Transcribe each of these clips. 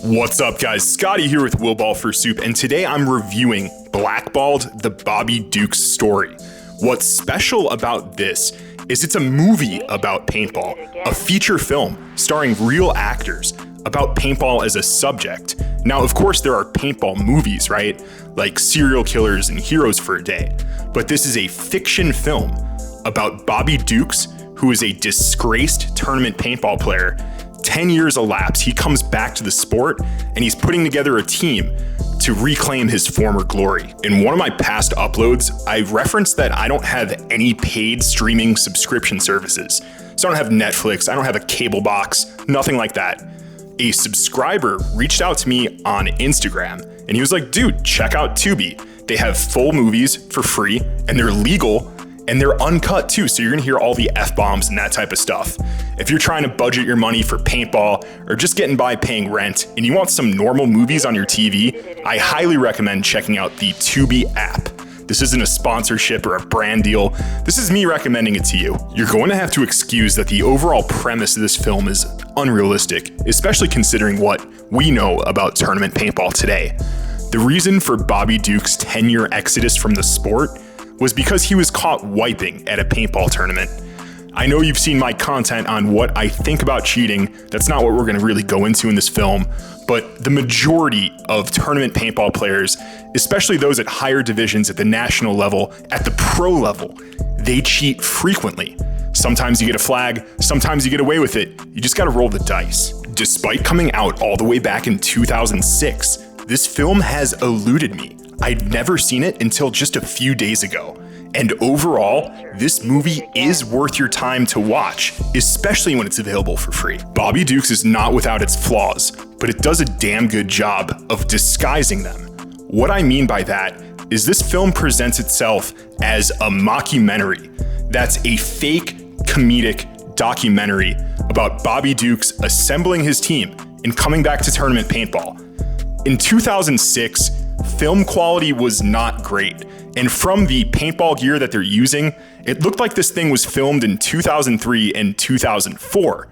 What's up, guys? Scotty here with Will Ball for Soup, and today I'm reviewing Blackballed, the Bobby Dukes story. What's special about this is it's a movie about paintball, a feature film starring real actors about paintball as a subject. Now, of course, there are paintball movies, right? Like Serial Killers and Heroes for a Day. But this is a fiction film about Bobby Dukes, who is a disgraced tournament paintball player. 10 years elapse, he comes back to the sport and he's putting together a team to reclaim his former glory. In one of my past uploads, I referenced that I don't have any paid streaming subscription services. So I don't have Netflix, I don't have a cable box, nothing like that. A subscriber reached out to me on Instagram and he was like, dude, check out Tubi. They have full movies for free and they're legal and they're uncut too, so you're gonna hear all the F-bombs and that type of stuff. If you're trying to budget your money for paintball or just getting by paying rent and you want some normal movies on your TV, I highly recommend checking out the Tubi app. This isn't a sponsorship or a brand deal. This is me recommending it to you. You're going to have to excuse that the overall premise of this film is unrealistic, especially considering what we know about tournament paintball today. The reason for Bobby Dukes' 10-year exodus from the sport was because he was caught wiping at a paintball tournament. I know you've seen my content on what I think about cheating. That's not what we're gonna really go into in this film, but the majority of tournament paintball players, especially those at higher divisions at the national level, at the pro level, they cheat frequently. Sometimes you get a flag, sometimes you get away with it. You just gotta roll the dice. Despite coming out all the way back in 2006, this film has eluded me. I'd never seen it until just a few days ago. And overall, this movie is worth your time to watch, especially when it's available for free. Bobby Dukes is not without its flaws, but it does a damn good job of disguising them. What I mean by that is this film presents itself as a mockumentary. That's a fake comedic documentary about Bobby Dukes assembling his team and coming back to tournament paintball. In 2006, film quality was not great, and from the paintball gear that they're using, it looked like this thing was filmed in 2003 and 2004.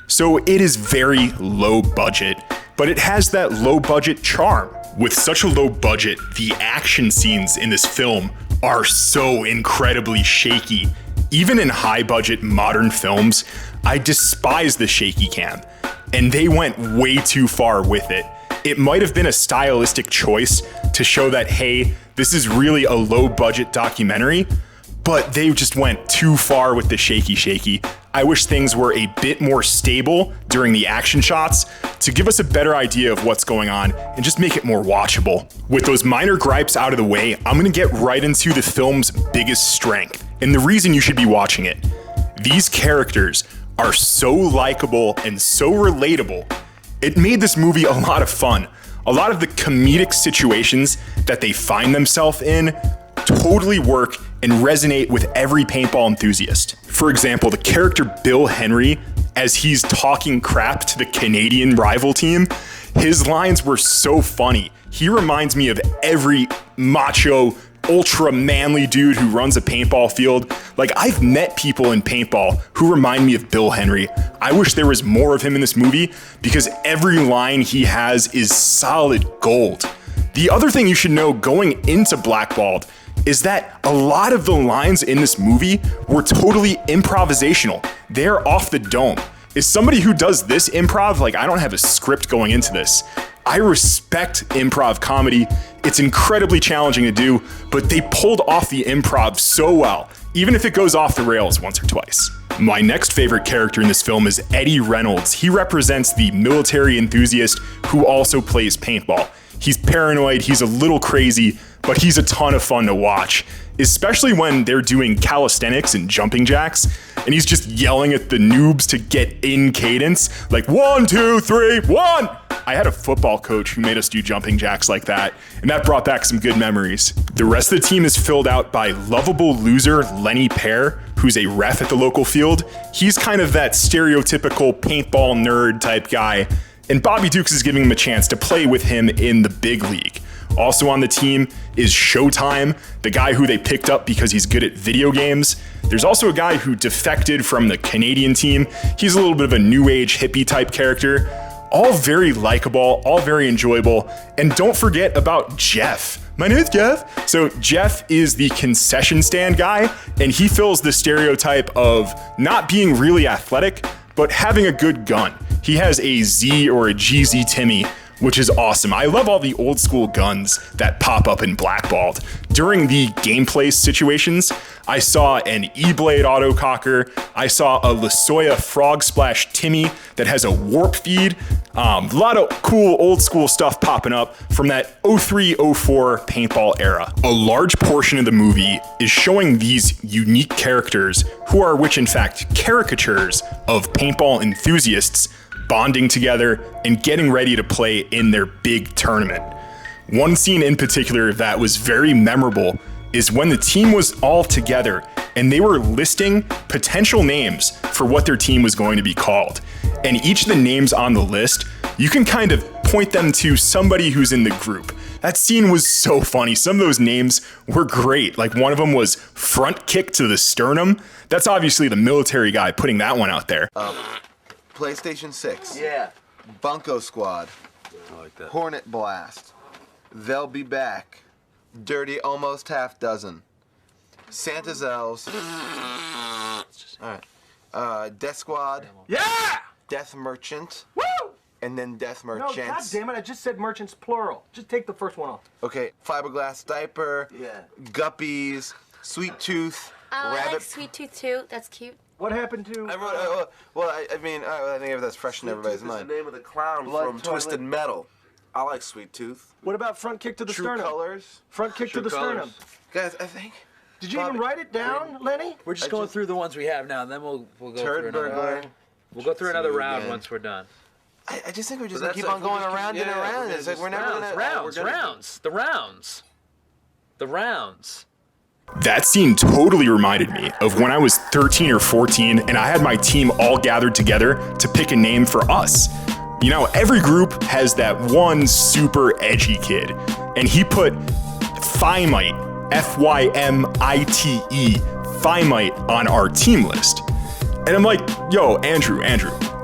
So it is very low budget, but it has that low budget charm. With such a low budget, the action scenes in this film are so incredibly shaky. Even in high budget modern films, I despise the shaky cam, and they went way too far with it. It might have been a stylistic choice to show that, hey, this is really a low budget documentary, but they just went too far with the shaky. I wish things were a bit more stable during the action shots to give us a better idea of what's going on and just make it more watchable. With those minor gripes out of the way, I'm gonna get right into the film's biggest strength and the reason you should be watching it. These characters are so likable and so relatable. It made this movie a lot of fun. A lot of the comedic situations that they find themselves in totally work and resonate with every paintball enthusiast. For example, the character Bill Henry, as he's talking crap to the Canadian rival team, his lines were so funny. He reminds me of every macho, ultra manly dude who runs a paintball field. Like, I've met people in paintball who remind me of Bill Henry. I wish there was more of him in this movie because every line he has is solid gold. The other thing you should know going into Blackballed is that a lot of the lines in this movie were totally improvisational. They're off the dome. As somebody who does this improv, like, I don't have a script going into this. I respect improv comedy. It's incredibly challenging to do, but they pulled off the improv so well, even if it goes off the rails once or twice. My next favorite character in this film is Eddie Reynolds. He represents the military enthusiast who also plays paintball. He's paranoid, he's a little crazy, but he's a ton of fun to watch, especially when they're doing calisthenics and jumping jacks, and he's just yelling at the noobs to get in cadence, like 1, 2, 3, 1! I had a football coach who made us do jumping jacks like that, and that brought back some good memories. The rest of the team is filled out by lovable loser Lenny Pear, who's a ref at the local field. He's kind of that stereotypical paintball nerd type guy, and Bobby Dukes is giving him a chance to play with him in the big league. Also on the team is Showtime, the guy who they picked up because he's good at video games. There's also a guy who defected from the Canadian team. He's a little bit of a new age hippie type character. All very likable, all very enjoyable. And don't forget about Jeff. My name is Jeff. So Jeff is the concession stand guy, and he fills the stereotype of not being really athletic, but having a good gun. He has a Z or a GZ Timmy, which is awesome. I love all the old school guns that pop up in Blackballed. During the gameplay situations, I saw an E-Blade autococker. I saw a Lasoya Frog Splash Timmy that has a warp feed. A lot of cool old school stuff popping up from that 03-04 paintball era. A large portion of the movie is showing these unique characters which in fact caricatures of paintball enthusiasts bonding together and getting ready to play in their big tournament. One scene in particular that was very memorable is when the team was all together and they were listing potential names for what their team was going to be called. And each of the names on the list, you can kind of point them to somebody who's in the group. That scene was so funny. Some of those names were great. Like one of them was Front Kick to the Sternum. That's obviously the military guy putting that one out there. PlayStation 6. Yeah. Bunko Squad. I like that. Hornet Blast. They'll Be Back. Dirty Almost Half Dozen. Santa's Elves. Alright. Death Squad. Yeah! Death Merchant. Woo! And then Death No, Merchants. God damn it, I just said merchants plural. Just take the first one off. Okay. Fiberglass Diaper. Yeah. Guppies. Sweet Tooth. I Rabbit. like Sweet Tooth too. That's cute. What happened to... I wrote, I think if that's fresh in everybody's Tooth is mind. the name of the clown Blood from Toilet. Twisted Metal. I like Sweet Tooth. What about front kick to the True sternum? Colors. Front kick to the sternum. Guys, I think. Did you even write it down, Lenny? We're just going through the ones we have now, and then we'll go Turd through another. Burglar. We'll go through another See you round again. once we're done. I just think we're just But gonna keep that's on it, we're going just around keep- and yeah, around. we're It's like just we're never gonna. The rounds. That scene totally reminded me of when I was 13 or 14 and I had my team all gathered together to pick a name for us. You know, every group has that one super edgy kid, and he put Fymite, F-Y-M-I-T-E, Fymite on our team list. And I'm like, yo, Andrew,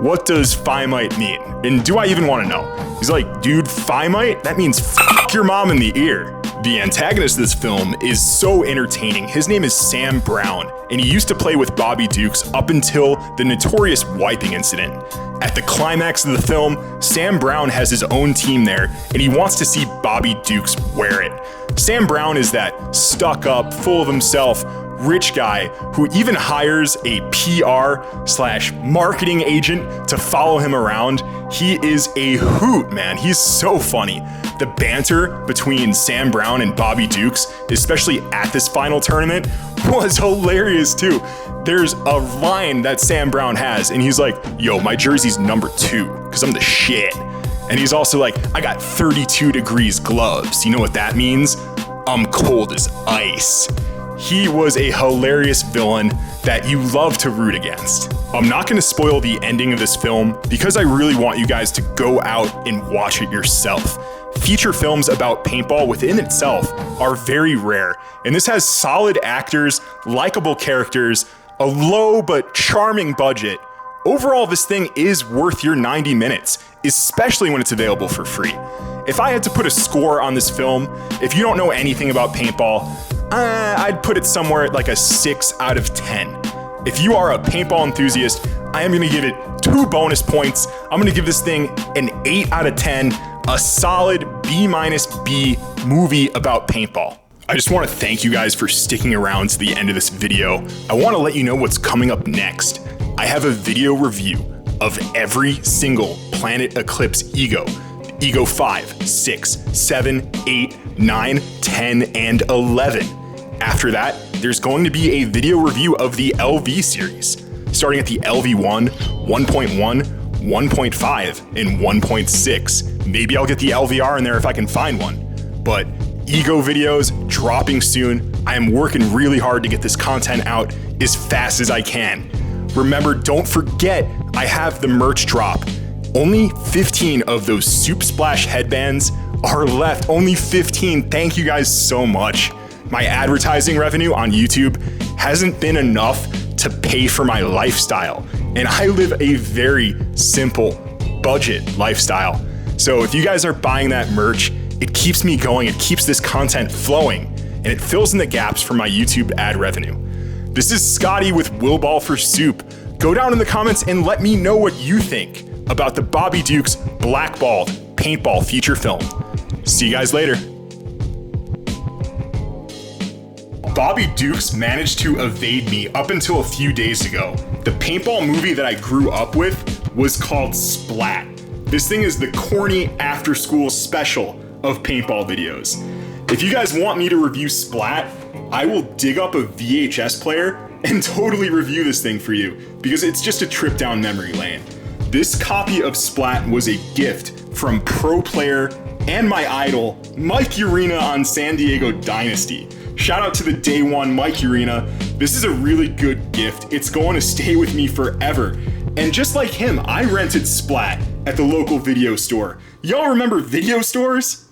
what does Fymite mean? And do I even want to know? He's like, dude, Fymite? That means fuck your mom in the ear. The antagonist of this film is so entertaining. His name is Sam Brown, and he used to play with Bobby Dukes up until the notorious wiping incident. At the climax of the film, Sam Brown has his own team there, and he wants to see Bobby Dukes wear it. Sam Brown is that stuck up, full of himself, rich guy who even hires a PR/marketing agent to follow him around. He is a hoot, man. He's so funny. The banter between Sam Brown and Bobby Dukes, especially at this final tournament, was hilarious too. There's a line that Sam Brown has, and he's like, yo, my jersey's number 2, because I'm the shit. And he's also like, I got 32 degrees gloves. You know what that means? I'm cold as ice. He was a hilarious villain that you love to root against. I'm not going to spoil the ending of this film because I really want you guys to go out and watch it yourself. Feature films about paintball within itself are very rare, and this has solid actors, likable characters, a low but charming budget. Overall, this thing is worth your 90 minutes, especially when it's available for free. If I had to put a score on this film, if you don't know anything about paintball, I'd put it somewhere at like a 6 out of 10. If you are a paintball enthusiast, I am going to give it 2 bonus points. I'm going to give this thing an 8 out of 10, a solid B-B movie about paintball. I just want to thank you guys for sticking around to the end of this video. I want to let you know what's coming up next. I have a video review of every single Planet Eclipse Ego. Ego 5, 6, 7, 8, 9, 10, and 11. After that, there's going to be a video review of the LV series, starting at the LV1, 1.1, 1.5, and 1.6. Maybe I'll get the LVR in there if I can find one. But Ego videos dropping soon. I am working really hard to get this content out as fast as I can. Remember, don't forget, I have the merch drop. Only 15 of those Soup Splash headbands are left. Only 15. Thank you guys so much. My advertising revenue on YouTube hasn't been enough to pay for my lifestyle. And I live a very simple, budget lifestyle. So if you guys are buying that merch, it keeps me going, it keeps this content flowing, and it fills in the gaps for my YouTube ad revenue. This is Scotty with Will Ball for Soup. Go down in the comments and let me know what you think about the Bobby Dukes Blackballed Paintball feature film. See you guys later. Bobby Dukes managed to evade me up until a few days ago. The paintball movie that I grew up with was called Splat. This thing is the corny after-school special of paintball videos. If you guys want me to review Splat, I will dig up a VHS player and totally review this thing for you because it's just a trip down memory lane. This copy of Splat was a gift from pro player and my idol, Mike Urena on San Diego Dynasty. Shout out to the day one Mike Urena. This is a really good gift. It's going to stay with me forever. And just like him, I rented Splat at the local video store. Y'all remember video stores?